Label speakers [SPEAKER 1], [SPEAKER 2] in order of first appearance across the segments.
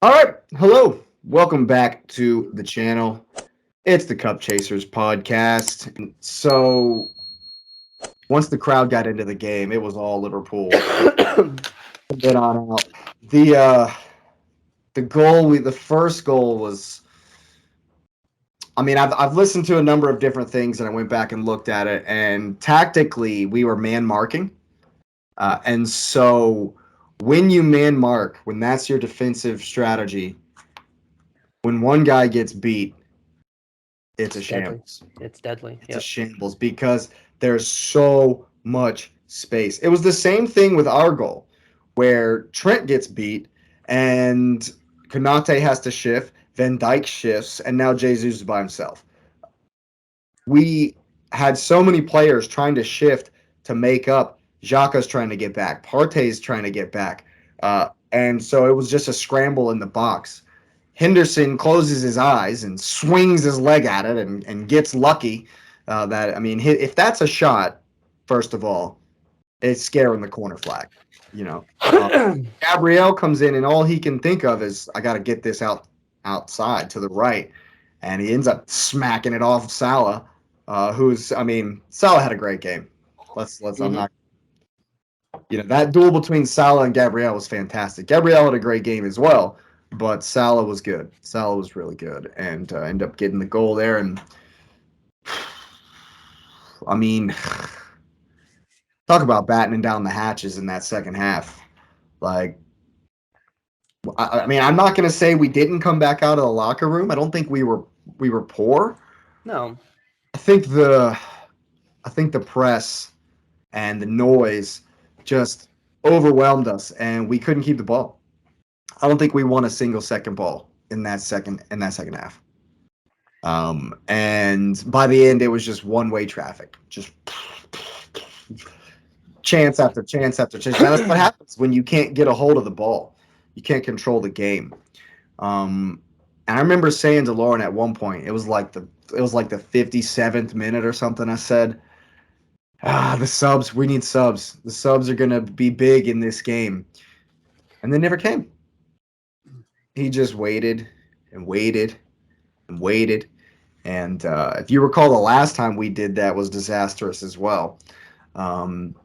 [SPEAKER 1] All right. Hello. Welcome back to the channel. It's the Cup Chasers podcast. So once the crowd got into the game, it was all Liverpool from then on out. The the first goal was. I mean, I've listened to a number of different things, and I went back and looked at it. And tactically, we were man marking, and so when you man mark, when that's your defensive strategy, when one guy gets beat, it's a
[SPEAKER 2] It's deadly.
[SPEAKER 1] shambles.
[SPEAKER 2] It's deadly.
[SPEAKER 1] It's a
[SPEAKER 2] Yep.
[SPEAKER 1] shambles because there's so much space. It was the same thing with our goal, where Trent gets beat and Konate has to shift, Van Dijk shifts, and now Jesus is by himself. We had so many players trying to shift to make up. Xhaka's trying to get back. Partey's trying to get back. And so it was just a scramble in the box. Henderson closes his eyes and swings his leg at it and gets lucky. That I mean, if that's a shot, first of all, it's scaring the corner flag. You know, Gabriel comes in and all he can think of is I got to get this outside to the right, and he ends up smacking it off Salah, who's I mean Salah had a great game. Let's I'm
[SPEAKER 2] hmm
[SPEAKER 1] not that duel between Salah and Gabriel was fantastic. Gabriel had a great game as well, but Salah was good. Salah was really good, and ended up getting the goal there. And I mean, talk about battening down the hatches in that second half. Like, I mean, I'm not going to say we didn't come back out of the locker room. I don't think we were poor.
[SPEAKER 2] No.
[SPEAKER 1] I think the I think the press and the noise just overwhelmed us, and we couldn't keep the ball. I don't think we won a single second ball in that second half. And by the end, it was just one way traffic, just chance after chance after chance. That's what happens when you can't get a hold of the ball. You can't control the game. And I remember saying to Lauren at one point, it was like the 57th minute or something. I said, the subs, we need subs. The subs are gonna be big in this game, and they never came. He just waited and waited and waited. And if you recall, the last time we did that was disastrous as well. Um,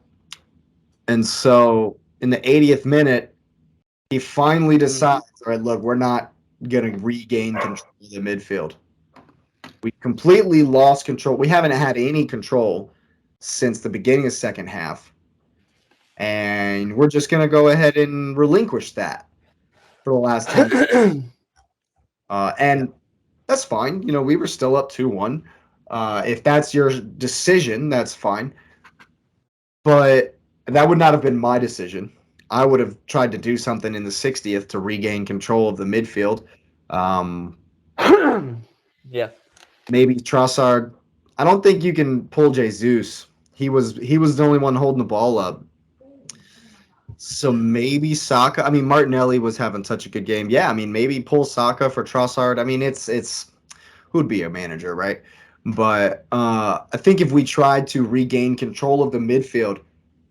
[SPEAKER 1] and so in the 80th minute, he finally
[SPEAKER 2] hmm
[SPEAKER 1] decides, all right, look, we're not going to regain control of the midfield. We completely lost control. We haven't had any control since the beginning of the second half. And we're just going to go ahead and relinquish that for the last 10 minutes. And that's fine. We were still up 2-1. If that's your decision, that's fine. But that would not have been my decision. I would have tried to do something in the 60th to regain control of the midfield. Um,
[SPEAKER 2] yeah.
[SPEAKER 1] maybe Trossard. I don't think you can pull Jesus. He was the only one holding the ball up. So maybe Saka. I mean, Martinelli was having such a good game. Yeah, I mean, maybe pull Saka for Trossard. I mean, it's who'd be a manager, right? But I think if we tried to regain control of the midfield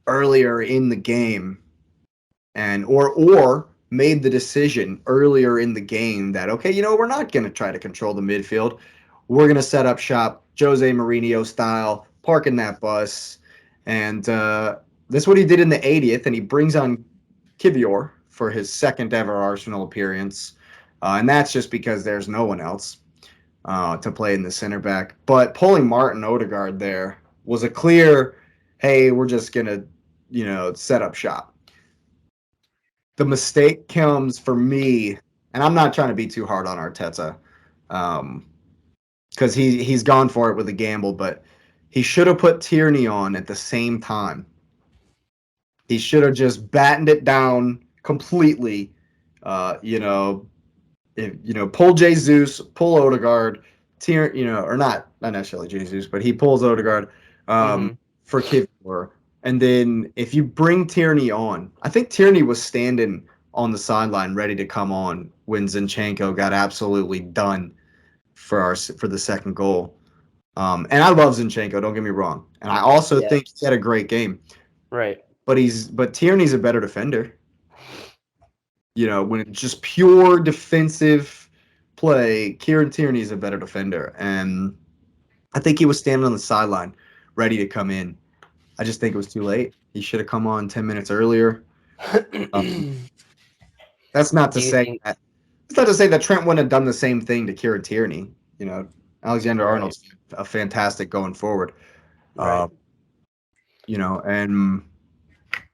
[SPEAKER 1] earlier in the game, and or made the decision earlier in the game that okay, we're not going to try to control the midfield. We're going to set up shop Jose Mourinho style, parking that bus, and that's what he did in the 80th. And he brings on Kivior for his second ever Arsenal appearance, and that's just because there's no one else to play in the center back. But pulling Martin Odegaard there was a clear, hey, we're just gonna, set up shop. The mistake comes for me, and I'm not trying to be too hard on Arteta, because he's gone for it with a gamble, but he should have put Tierney on at the same time. He should have just battened it down completely. Uh, you know, pull Jesus, pull Odegaard, or not necessarily Jesus, but he pulls Odegaard
[SPEAKER 2] hmm
[SPEAKER 1] for Kivior. And then if you bring Tierney on, I think Tierney was standing on the sideline ready to come on when Zinchenko got absolutely done for the second goal. And I love Zinchenko, don't get me wrong. And I also
[SPEAKER 2] Yeah.
[SPEAKER 1] think he had a great game.
[SPEAKER 2] Right.
[SPEAKER 1] But Tierney's a better defender. when it's just pure defensive play, Kieran Tierney is a better defender. And I think he was standing on the sideline ready to come in. I just think it was too late. He should have come on 10 minutes earlier. Um, that's not to
[SPEAKER 2] Do you
[SPEAKER 1] say
[SPEAKER 2] think?
[SPEAKER 1] that it's not to say that Trent wouldn't have done the same thing to Kieran Tierney. Alexander
[SPEAKER 2] Right.
[SPEAKER 1] Arnold's a fantastic going forward.
[SPEAKER 2] Right.
[SPEAKER 1] And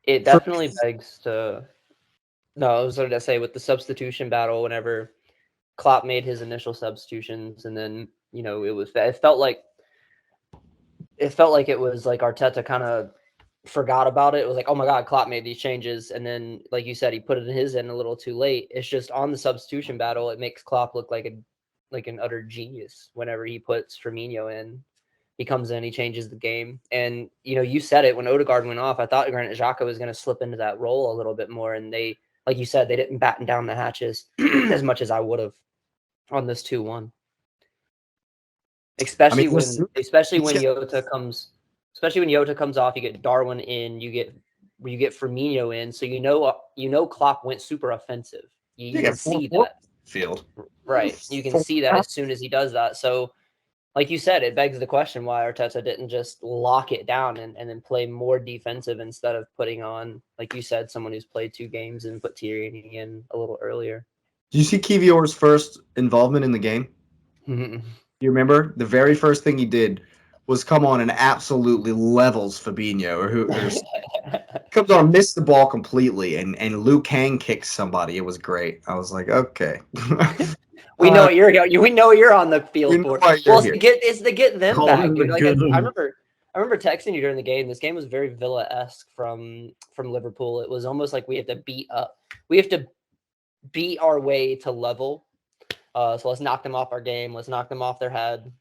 [SPEAKER 2] It
[SPEAKER 1] for
[SPEAKER 2] definitely begs to. No, I was going to say with the substitution battle, whenever Klopp made his initial substitutions, and then it felt like it was like Arteta kind of forgot about it. It was like, oh my God, Klopp made these changes. And then, like you said, he put it in his end a little too late. It's just on the substitution battle, it makes Klopp look like an utter genius whenever he puts Firmino in. He comes in, he changes the game. And, you said it when Odegaard went off. I thought Granit Xhaka was going to slip into that role a little bit more. And they, like you said, they didn't batten down the hatches as much as I would have on this 2-1.
[SPEAKER 1] I mean,
[SPEAKER 2] Especially
[SPEAKER 1] he's
[SPEAKER 2] when
[SPEAKER 1] got-
[SPEAKER 2] Yota comes off, you get Darwin in, you get Firmino in, so Klopp went super offensive. You
[SPEAKER 1] got
[SPEAKER 2] can
[SPEAKER 1] four
[SPEAKER 2] see
[SPEAKER 1] forward
[SPEAKER 2] that,
[SPEAKER 1] field.
[SPEAKER 2] right? You can see that as soon as he does that. So, like you said, it begs the question why Arteta didn't just lock it down and then play more defensive instead of putting on, like you said, someone who's played 2 games and put Tierney in a little earlier.
[SPEAKER 1] Do you see Kivior's first involvement in the game? You remember the very first thing he did was come on and absolutely levels Fabinho, or comes on, missed the ball completely, and Luke Kang kicks somebody. It was great. I was like, okay,
[SPEAKER 2] We know what we know what you're on the
[SPEAKER 1] we
[SPEAKER 2] field
[SPEAKER 1] know
[SPEAKER 2] for.
[SPEAKER 1] why
[SPEAKER 2] Well,
[SPEAKER 1] you're here.
[SPEAKER 2] it's to get them
[SPEAKER 1] Call
[SPEAKER 2] back,
[SPEAKER 1] him
[SPEAKER 2] dude.
[SPEAKER 1] the
[SPEAKER 2] Like
[SPEAKER 1] good.
[SPEAKER 2] I remember texting you during the game. This game was very Villa-esque from Liverpool. It was almost like we have to beat our way to level. So let's knock them off our game. Let's knock them off their head.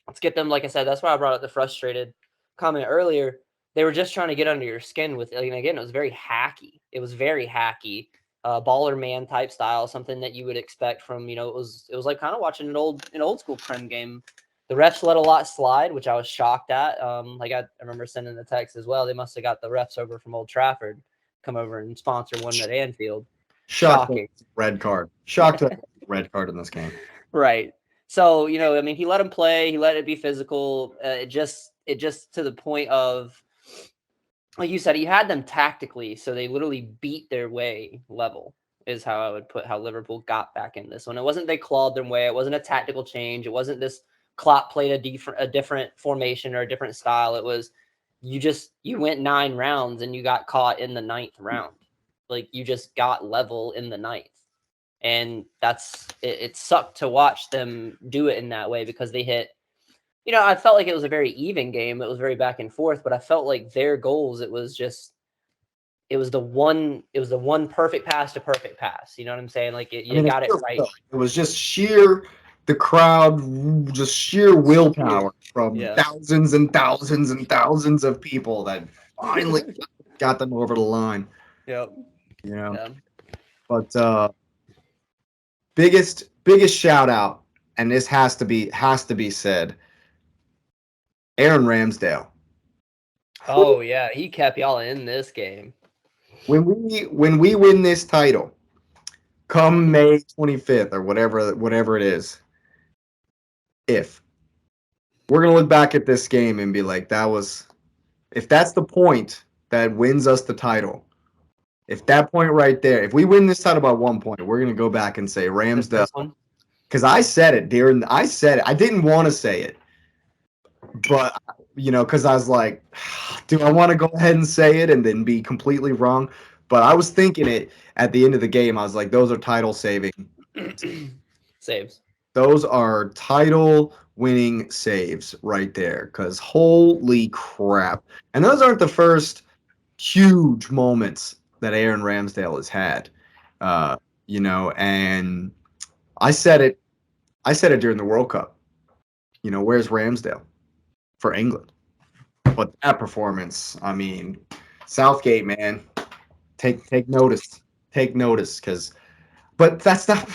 [SPEAKER 2] Let's get them. Like I said, that's why I brought up the frustrated comment earlier. They were just trying to get under your skin with. And again, it was very hacky. It was very hacky. Baller man type style, something that you would expect from, it was like kind of watching an old school Prem game. The refs let a lot slide, which I was shocked at. I remember sending the text as well. They must have got the refs over from Old Trafford, come over and sponsor one at Anfield. Shocking.
[SPEAKER 1] Red card. Shocked red card in this game.
[SPEAKER 2] Right. So, he let him play. He let it be physical. It just to the point of, like you said, he had them tactically, so they literally beat their way level, is how I would put how Liverpool got back in this one. It wasn't they clawed their way. It wasn't a tactical change. It wasn't this Klopp played a different formation or a different style. It was you went 9 rounds and you got caught in the 9th round. Like you just got level in the 9th. And it sucked to watch them do it in that way because they hit. I felt like it was a very even game. It was very back and forth, but I felt like their goals, it was the one perfect pass to perfect pass. You know what I'm saying? Like you got it right.
[SPEAKER 1] It was just the crowd, just sheer willpower from thousands and thousands and thousands of people that finally got them over the line.
[SPEAKER 2] Yep. Yeah.
[SPEAKER 1] But biggest shout out, and this has to be said. Aaron Ramsdale.
[SPEAKER 2] Oh yeah, he kept y'all in this game.
[SPEAKER 1] When we win this title, come May 25th or whatever it is, if we're gonna look back at this game and be like, if that's the point that wins us the title, if that point right there, if we win this title by 1 point, we're gonna go back and say Ramsdale. Because I said it. I didn't want to say it, but because I was like, do I want to go ahead and say it and then be completely wrong? But I was thinking it at the end of the game. I was like, those are title saving
[SPEAKER 2] saves.
[SPEAKER 1] Those are title winning saves right there. Because holy crap! And those aren't the first huge moments that Aaron Ramsdale has had. And I said it. I said it during the World Cup. Where's Ramsdale for England? But that performance, I mean, Southgate, man, take notice. Take notice, but that's not.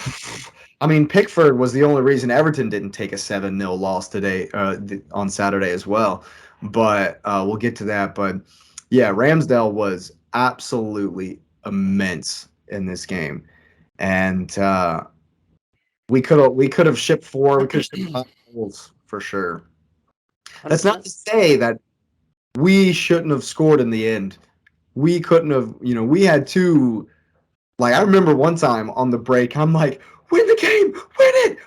[SPEAKER 1] I mean, Pickford was the only reason Everton didn't take a 7-0 loss today on Saturday as well. But we'll get to that. But yeah, Ramsdale was absolutely immense in this game. and we could have shipped 4. We could have shipped 5 goals for sure. That's not to
[SPEAKER 2] 100%.
[SPEAKER 1] say that we shouldn't have scored in the end. We couldn't have. We had 2. Like, I remember one time on the break, I'm like, win the game, win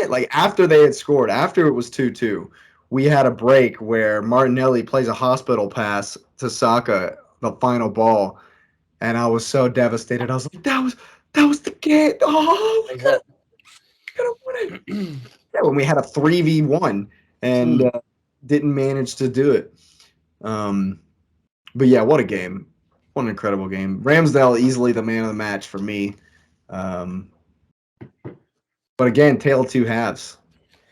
[SPEAKER 1] it. Like, after they had scored, after it was 2-2, we had a break where Martinelli plays a hospital pass to Saka, the final ball, and I was so devastated. I was like, that was the game. Oh, we
[SPEAKER 2] Is
[SPEAKER 1] could
[SPEAKER 2] that?
[SPEAKER 1] have won it. Yeah, when we had a 3v1 and didn't manage to do it. But yeah, what a game. What an incredible game. Ramsdale easily the man of the match for me. Um, but again, tale of 2 halves.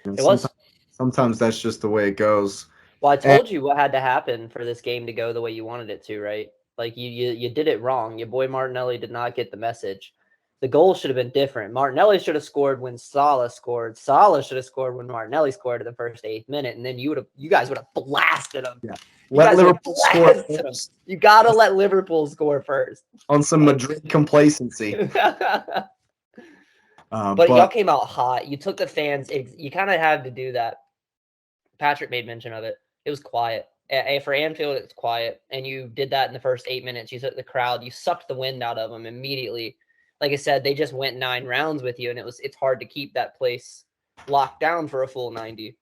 [SPEAKER 2] It was.
[SPEAKER 1] Sometimes that's just the way it goes.
[SPEAKER 2] Well, I
[SPEAKER 1] And
[SPEAKER 2] told you what had to happen for this game to go the way you wanted it to, right? Like you did it wrong. Your boy Martinelli did not get the message. The goal should have been different. Martinelli should have scored when Salah scored. Salah should have scored when Martinelli scored at the first 8th minute, and then you guys would have blasted them.
[SPEAKER 1] yeah,
[SPEAKER 2] You
[SPEAKER 1] let
[SPEAKER 2] guys would have
[SPEAKER 1] Liverpool score
[SPEAKER 2] blasted them.
[SPEAKER 1] first
[SPEAKER 2] You gotta let Liverpool score first.
[SPEAKER 1] on some Madrid complacency.
[SPEAKER 2] But y'all
[SPEAKER 1] But
[SPEAKER 2] came out hot. You took the fans. You kind of had to do that. Patrick made mention of it. It was quiet. For Anfield, it's quiet. And you did that in the first 8 minutes. You took the crowd. You sucked the wind out of them immediately. Like I said, they just went 9 rounds with you, and it's hard to keep that place locked down for a full 90.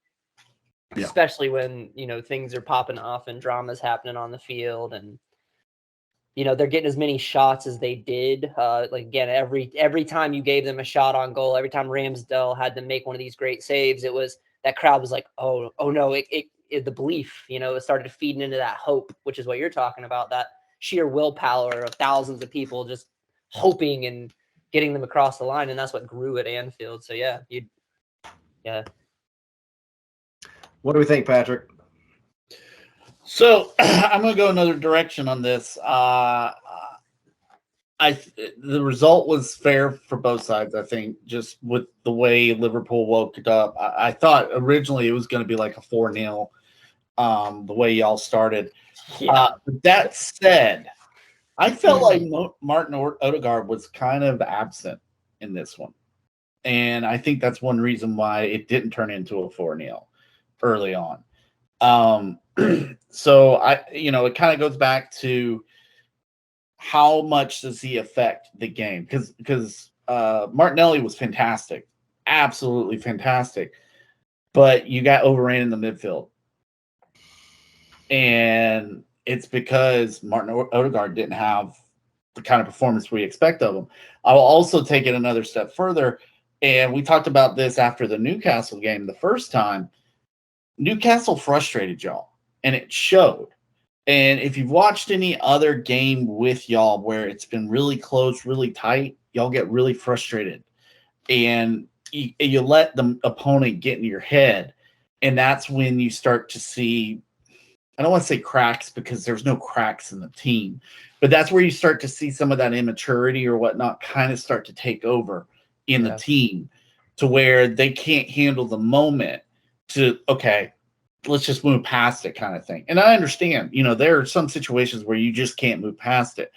[SPEAKER 1] Yeah.
[SPEAKER 2] Especially when, things are popping off and drama's happening on the field, and they're getting as many shots as they did. Like, again, every time you gave them a shot on goal, every time Ramsdale had to make one of these great saves, it was that crowd was like, oh no, the belief, it started feeding into that hope, which is what you're talking about, that sheer willpower of thousands of people just hoping and getting them across the line, and that's what grew at Anfield. So yeah.
[SPEAKER 1] what do we think, Patrick?
[SPEAKER 3] So I'm going to go another direction on this. The result was fair for both sides, I think, just with the way Liverpool woke it up. I thought originally it was going to be like a 4-0, the way y'all started. But that said, I felt like Martin Odegaard was kind of absent in this one. And I think that's one reason why it didn't turn into a 4-0 early on. So it kind of goes back to how much does he affect the game? Because Martinelli was fantastic, absolutely fantastic, but you got overran in the midfield, and it's because Martin Odegaard didn't have the kind of performance we expect of him. I will also take it another step further, and we talked about this after the Newcastle game the first time. Newcastle frustrated y'all, and it showed. And if you've watched any other game with y'all where it's been really close, really tight, y'all get really frustrated. And you let the opponent get in your head. And that's when you start to see, I don't want to say cracks because there's no cracks in the team, but that's where you start to see some of that immaturity or whatnot kind of start to take over in the team, to where they can't handle the moment to, okay, let's just move past it kind of thing. And I understand, there are some situations where you just can't move past it.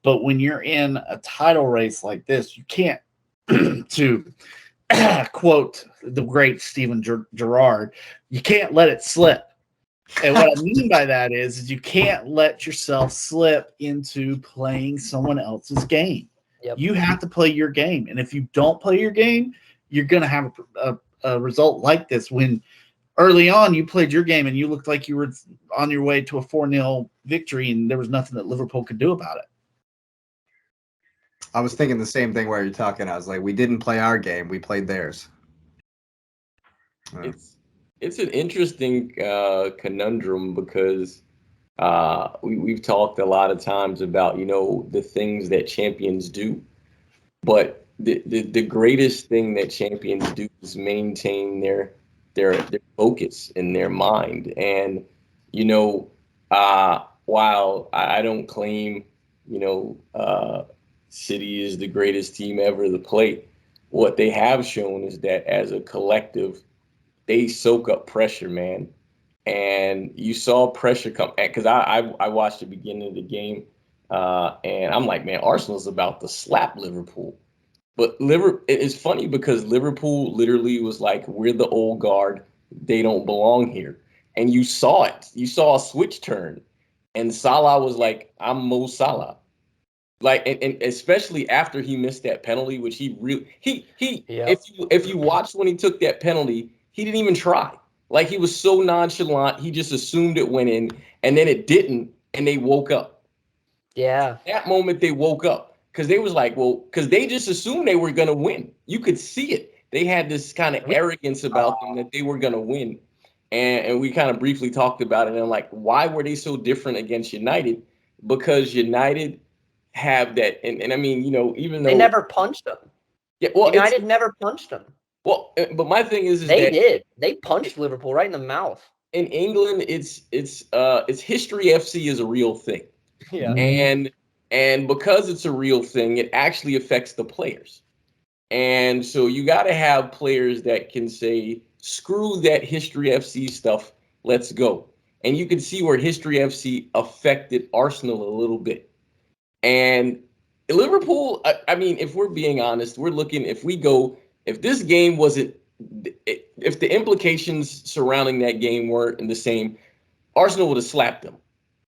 [SPEAKER 3] But when you're in a title race like this, you can't, to quote the great Steven Gerrard, you can't let it slip. And what I mean by that is you can't let yourself slip into playing someone else's game.
[SPEAKER 2] Yep.
[SPEAKER 3] You have to play your game. And if you don't play your game, you're going to have a result like this when early on you played your game and you looked like you were on your way to a 4-0 victory and there was nothing that Liverpool could do about it.
[SPEAKER 1] I was thinking the same thing while you're talking. I was like, we didn't play our game. We played theirs.
[SPEAKER 4] It's an interesting conundrum because we've talked a lot of times about, the things that champions do. But the greatest thing that champions do is maintain their focus in their mind. And, while I don't claim, City is the greatest team ever to play, what they have shown is that as a collective, they soak up pressure, man. And you saw pressure come, because I watched the beginning of the game, and I'm like, man, Arsenal's about to slap Liverpool. But it's funny because Liverpool literally was like, we're the old guard. They don't belong here. And you saw it. You saw a switch turn. And Salah was like, I'm Mo Salah. Like, and especially after he missed that penalty, which he really,
[SPEAKER 2] Yep.
[SPEAKER 4] if you watched when he took that penalty, he didn't even try. Like, he was so nonchalant. He just assumed it went in, and then it didn't, and they woke up.
[SPEAKER 2] Yeah.
[SPEAKER 4] That moment they woke up because they was like, well, because they just assumed they were going to win. You could see it. They had this kind of arrogance about them that they were going to win. And we kind of briefly talked about it. And I'm like, why were they so different against United? Because United have that. And I mean, even though
[SPEAKER 2] They never punched them.
[SPEAKER 4] yeah, well,
[SPEAKER 2] United never punched them.
[SPEAKER 4] well, but my thing is
[SPEAKER 2] They
[SPEAKER 4] that
[SPEAKER 2] did. They punched Liverpool right in the mouth.
[SPEAKER 4] in England, it's history FC is a real thing.
[SPEAKER 2] Yeah.
[SPEAKER 4] And because it's a real thing, it actually affects the players. And so you got to have players that can say, screw that History FC stuff, let's go. And you can see where History FC affected Arsenal a little bit. And Liverpool, I mean, if we're being honest, we're looking, if this game wasn't, if the implications surrounding that game weren't the same, Arsenal would have slapped them.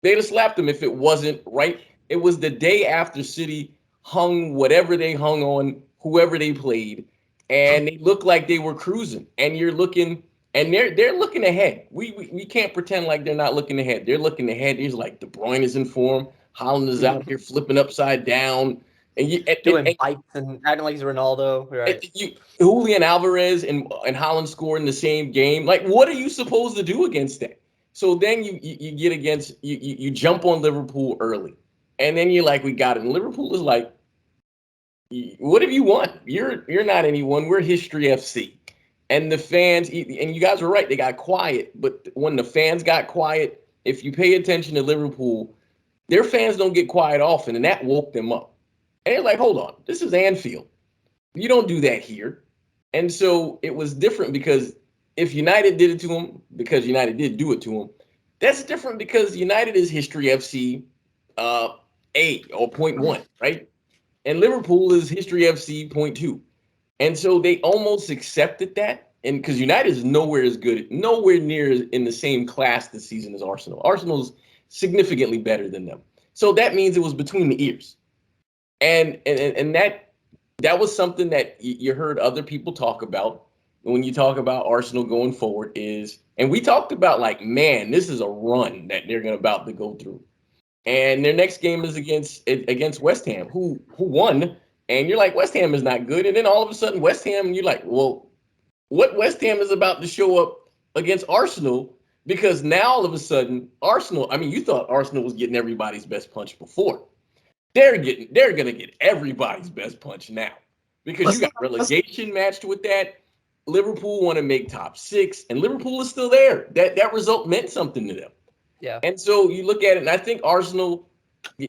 [SPEAKER 4] They'd have slapped them if it wasn't right. It was the day after City hung whatever they hung on whoever they played, and they looked like they were cruising. And you're looking, and they're looking ahead. We can't pretend like they're not looking ahead. They're looking ahead. He's like De Bruyne is in form. Haaland is out here flipping upside down, and
[SPEAKER 2] doing bites and acting like he's Ronaldo. Right.
[SPEAKER 4] Julian Alvarez and Haaland scored in the same game. Like, what are you supposed to do against that? So then you get against you jump on Liverpool early, and then you're like, we got it. And Liverpool is like, what have you won? You're not anyone. We're History FC. And the fans, and you guys were right, they got quiet. But when the fans got quiet, if you pay attention to Liverpool, their fans don't get quiet often, and that woke them up. And they're like, hold on, this is Anfield. You don't do that here. And so it was different because if United did it to them, because United did do it to them, that's different because United is History FC A or 0.1, right? And Liverpool is History FC 0.2. And so they almost accepted that. And because United is nowhere near in the same class this season as Arsenal. Arsenal's significantly better than them. So that means it was between the ears. And that was something that you heard other people talk about when you talk about Arsenal going forward and we talked about like, man, this is a run that they're about to go through. And their next game is against West Ham, who won. And you're like, West Ham is not good. And then all of a sudden, West Ham, you're like, well, what West Ham is about to show up against Arsenal? Because now all of a sudden, Arsenal, I mean, you thought Arsenal was getting everybody's best punch before. They're going to get everybody's best punch now. Because you got relegation matched with that. Liverpool want to make top 6, and Liverpool is still there. That result meant something to them.
[SPEAKER 2] Yeah.
[SPEAKER 4] And so you look at it, and I think Arsenal,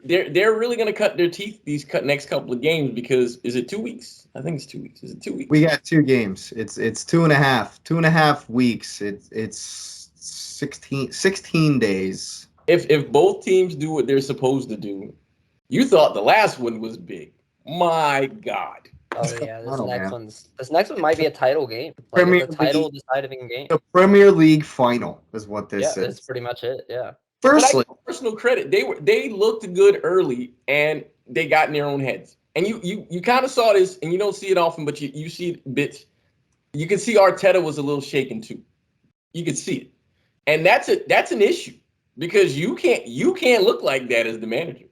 [SPEAKER 4] they're really going to cut their teeth next couple of games because is it 2 weeks? I think it's 2 weeks. Is it 2 weeks?
[SPEAKER 1] We got 2 games. It's 2.5 weeks. It's 16 days.
[SPEAKER 4] If both teams do what they're supposed to do, you thought the last one was big. My God.
[SPEAKER 2] Oh yeah, this next one might be a title game. Like it's a title deciding game.
[SPEAKER 1] The Premier League final is what this is.
[SPEAKER 2] Yeah, that's pretty much it. Yeah.
[SPEAKER 1] Firstly,
[SPEAKER 4] personal credit. They looked good early and they got in their own heads. And you kind of saw this, and you don't see it often, but you see bits. You can see Arteta was a little shaken too. You can see it, and that's an issue because you can't look like that as the manager.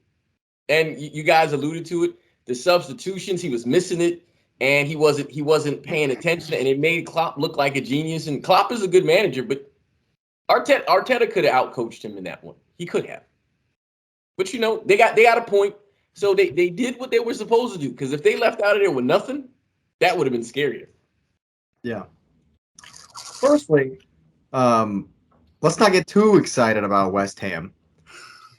[SPEAKER 4] And you guys alluded to it. The substitutions, he was missing it, and he wasn't paying attention, and it made Klopp look like a genius. And Klopp is a good manager, but Arteta could have outcoached him in that one. He could have. But they got a point. So they did what they were supposed to do. Because if they left out of there with nothing, that would have been scarier.
[SPEAKER 1] Yeah. Firstly, let's not get too excited about West Ham.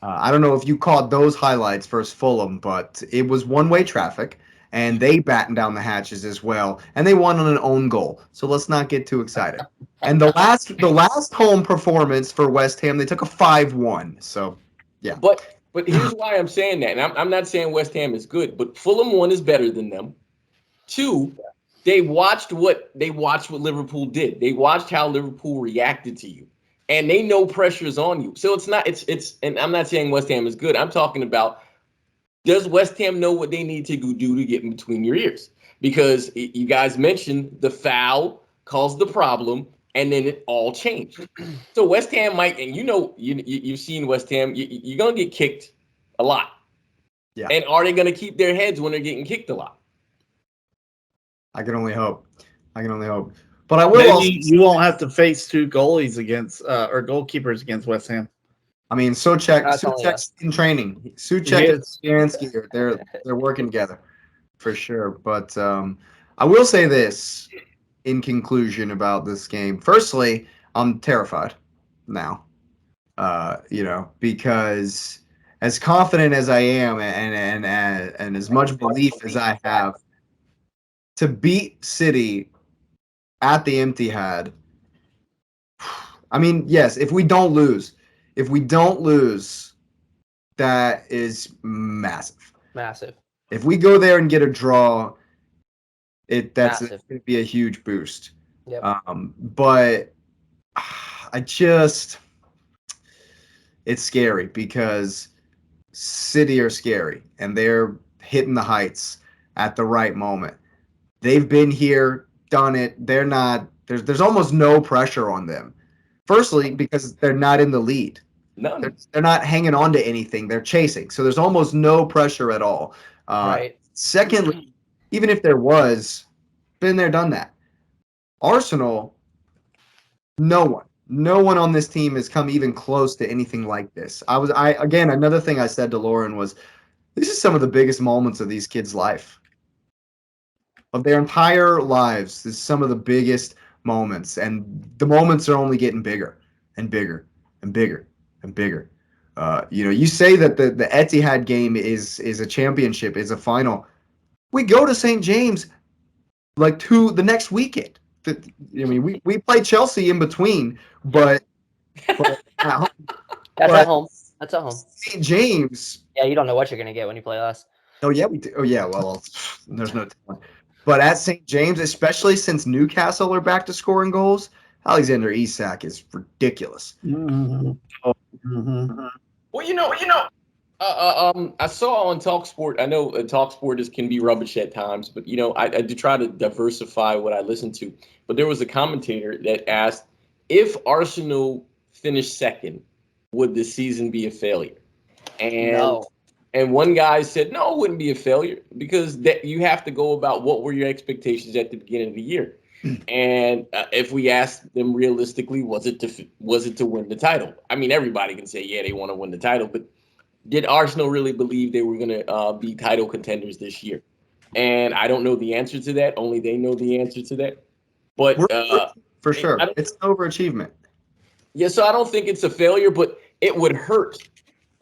[SPEAKER 1] I don't know if you caught those highlights versus Fulham, but it was one-way traffic, and they battened down the hatches as well, and they won on an own goal. So let's not get too excited. And the last home performance for West Ham, they took a 5-1. So, yeah.
[SPEAKER 4] But here's why I'm saying that, and I'm not saying West Ham is good, but Fulham 1 is better than them. Two, they watched what Liverpool did. They watched how Liverpool reacted to you, and they know pressure is on you. So it's. And I'm not saying West Ham is good. I'm talking about, does West Ham know what they need to do to get in between your ears? Because you guys mentioned the foul caused the problem, and then it all changed. So West Ham might, and you've seen West Ham. You're gonna get kicked a lot.
[SPEAKER 1] Yeah.
[SPEAKER 4] And are they gonna keep their heads when they're getting kicked a lot?
[SPEAKER 1] I can only hope. But I will
[SPEAKER 3] Maybe
[SPEAKER 1] also.
[SPEAKER 3] you won't have to face two goalies against or goalkeepers against West Ham.
[SPEAKER 1] I mean,
[SPEAKER 2] That's only
[SPEAKER 1] Souček's in training. Souček and
[SPEAKER 3] Yes.
[SPEAKER 1] Szymanski they're working together for sure. But I will say this in conclusion about this game. Firstly, I'm terrified now. Because as confident as I am and as much belief as I have, to beat City at the Etihad. I mean, yes, if we don't lose, that is massive.
[SPEAKER 2] Massive.
[SPEAKER 1] If we go there and get a draw, that's
[SPEAKER 2] Massive.
[SPEAKER 1] going to be a huge boost.
[SPEAKER 2] Yep.
[SPEAKER 1] But it's scary because City are scary and they're hitting the heights at the right moment. They've been here, done it. They're not. There's almost no pressure on them. Firstly, because they're not in the lead.
[SPEAKER 4] None.
[SPEAKER 1] They're not hanging on to anything. They're chasing. So there's almost no pressure at all.
[SPEAKER 2] Right.
[SPEAKER 1] Secondly, even if there was, been there, done that. Arsenal, no one on this team has come even close to anything like this. Again, another thing I said to Lauren was, this is some of the biggest moments of these kids' life. Of their entire lives, this is some of the biggest moments, and the moments are only getting bigger and bigger and bigger and bigger. You say that the Etihad game is a championship, is a final. We go to St. James the next weekend. We play Chelsea in between, but at home.
[SPEAKER 2] That's at home. That's at home.
[SPEAKER 1] St. James.
[SPEAKER 2] Yeah, you don't know what you're gonna get when you play us.
[SPEAKER 1] Oh yeah, we do. Oh yeah, well, there's no telling. But at St. James, especially since Newcastle are back to scoring goals, Alexander Isak is ridiculous.
[SPEAKER 3] Mm-hmm. Mm-hmm.
[SPEAKER 4] Well, I saw on TalkSport. I know TalkSport can be rubbish at times, but I do try to diversify what I listen to. But there was a commentator that asked, if Arsenal finished second, would the season be a failure? And
[SPEAKER 2] No.
[SPEAKER 4] And one guy said, no, it wouldn't be a failure because that you have to go about what were your expectations at the beginning of the year. And if we asked them realistically, was it to win the title? I mean, everybody can say, yeah, they want to win the title, but did Arsenal really believe they were going to be title contenders this year? And I don't know the answer to that. Only they know the answer to that. But
[SPEAKER 1] for sure, it's an overachievement.
[SPEAKER 4] Yeah, so I don't think it's a failure, but it would hurt.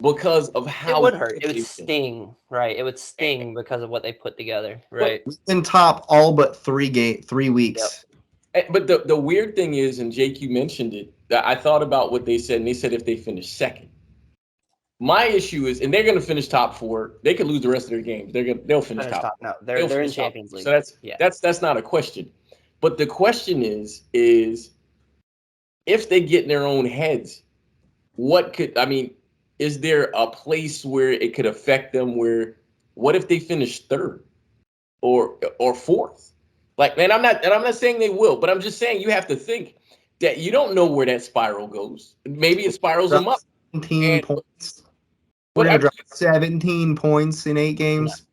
[SPEAKER 4] Because of how
[SPEAKER 2] it would hurt. It would sting, right? It would sting because of what they put together, right?
[SPEAKER 1] We've been top all but 3 weeks.
[SPEAKER 4] Yep. But the weird thing is, and Jake, you mentioned it, that I thought about what they said, and they said if they finish second. My issue is, and they're going to finish top 4. They could lose the rest of their games. They'll finish top.
[SPEAKER 2] No, they're in Champions League.
[SPEAKER 4] So that's not a question. But the question is if they get in their own heads, is there a place where it could affect them what if they finish third or fourth? Man, I'm not saying they will, but I'm just saying you have to think that you don't know where that spiral goes. Maybe it spirals them up.
[SPEAKER 1] 17 points. We're going to drop 17 points in 8 games.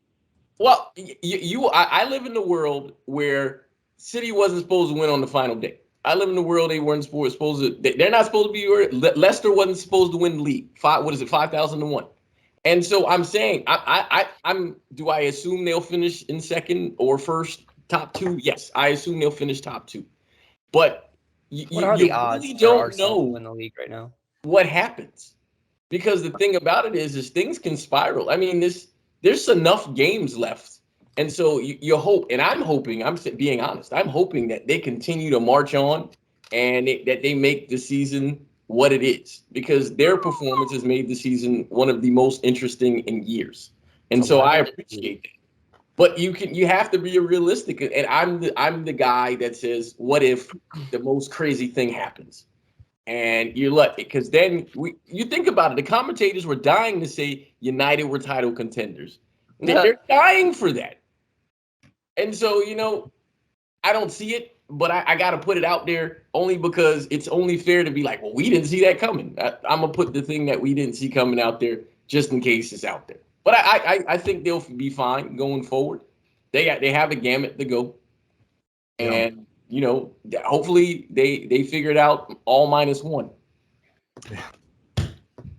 [SPEAKER 4] Well, I live in the world where City wasn't supposed to win on the final day. I live in the world they weren't supposed to. They're not supposed to be. Leicester wasn't supposed to win the league. 5,000 to 1. And so I'm saying, do I assume they'll finish in second or first, top 2? Yes, I assume they'll finish top 2. But
[SPEAKER 2] what are the odds
[SPEAKER 4] really don't know
[SPEAKER 2] win the league right now?
[SPEAKER 4] What happens? Because the thing about it is things can spiral. I mean, there's enough games left. And so you hope, and I'm hoping, I'm being honest, I'm hoping that they continue to march on and that they make the season what it is, because their performance has made the season one of the most interesting in years. And so I appreciate that. But you have to be realistic, and I'm the guy that says, what if the most crazy thing happens? And you're lucky, because then you think about it, the commentators were dying to say United were title contenders. They're dying for that. And so, I don't see it, but I got to put it out there only because it's only fair to be like, well, we didn't see that coming. I'm going to put the thing that we didn't see coming out there just in case it's out there. But I think they'll be fine going forward. They have a gamut to go. And, hopefully they figure it out all -1.
[SPEAKER 1] Yeah.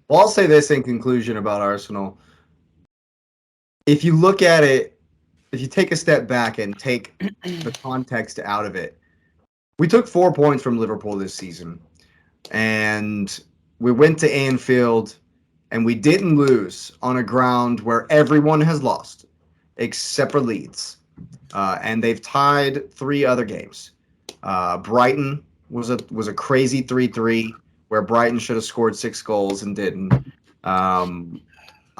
[SPEAKER 1] Well, I'll say this in conclusion about Arsenal. If you look at it, if you take a step back and take the context out of it, we took 4 points from Liverpool this season. And we went to Anfield and we didn't lose on a ground where everyone has lost except for Leeds. And they've tied 3 other games. Brighton was a crazy 3-3 where Brighton should have scored 6 goals and didn't.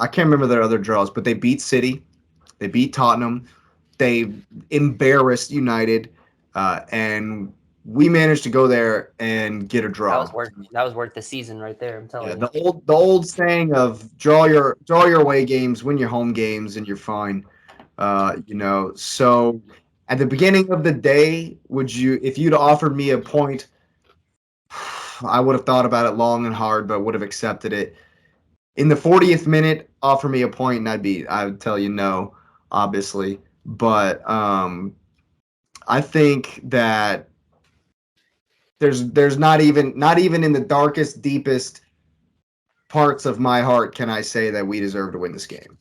[SPEAKER 1] I can't remember their other draws, but they beat City, they beat Tottenham, they embarrassed United, and we managed to go there and get a draw.
[SPEAKER 2] That was worth the season right there. I'm telling you.
[SPEAKER 1] The old saying of draw your away games, win your home games, and you're fine. So at the beginning of the day, if you'd offered me a point, I would have thought about it long and hard, but would have accepted it. In the 40th minute, offer me a point, and I would tell you no, obviously. But I think that there's not even in the darkest, deepest parts of my heart can I say that we deserve to win this game.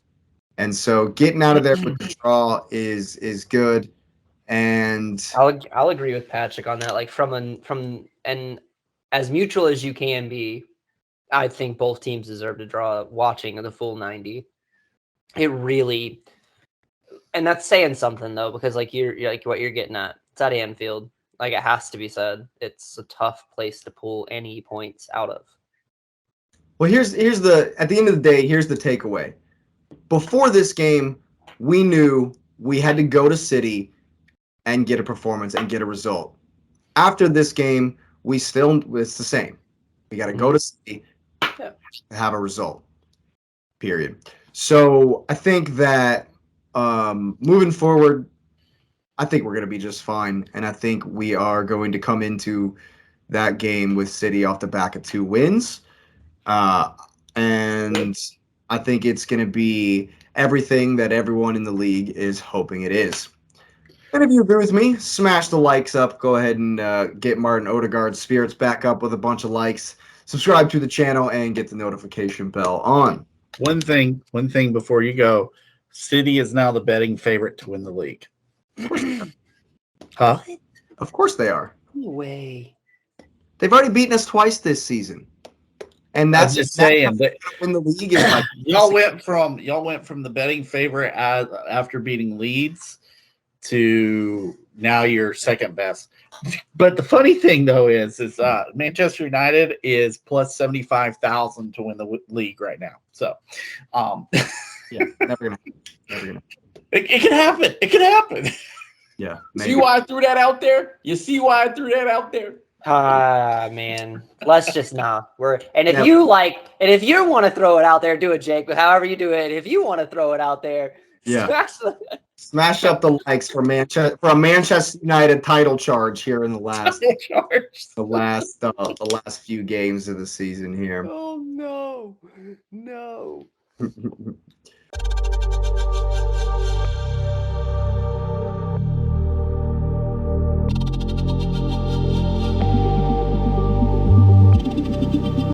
[SPEAKER 1] And so getting out of there with the draw is good. And
[SPEAKER 2] I'll agree with Patrick on that. Like from and as mutual as you can be, I think both teams deserve to draw watching the full 90. It really, and that's saying something though, because like you're like what you're getting at. It's at Anfield. Like it has to be said. It's a tough place to pull any points out of.
[SPEAKER 1] Well, at the end of the day, here's the takeaway. Before this game, we knew we had to go to City and get a performance and get a result. After this game, it's the same. We got to go to City to have a result, period. So I think that moving forward, I think we're going to be just fine. And I think we are going to come into that game with City off the back of 2 wins. And I think it's going to be everything that everyone in the league is hoping it is. And if you agree with me, smash the likes up. Go ahead and get Martin Odegaard's spirits back up with a bunch of likes. Subscribe to the channel and get the notification bell on.
[SPEAKER 3] One thing before you go, City is now the betting favorite to win the league. Huh?
[SPEAKER 1] Of course they are.
[SPEAKER 2] No way.
[SPEAKER 1] They've already beaten us twice this season. And that's
[SPEAKER 3] just saying that
[SPEAKER 1] when the league is like
[SPEAKER 3] y'all went from the betting favorite after beating Leeds to now you're second best. But the funny thing though is Manchester United is plus 75,000 to win the league right now. So,
[SPEAKER 1] yeah, never gonna.
[SPEAKER 3] It can happen. It can happen.
[SPEAKER 1] Yeah. Maybe.
[SPEAKER 4] See why I threw that out there? You see why I threw that out there?
[SPEAKER 2] Man, let's just if you want to throw it out there, do it, Jake. But however you do it, if you want to throw it out there,
[SPEAKER 1] smash up the likes for a Manchester United title charge here in the last few games of the season here.
[SPEAKER 2] Oh no.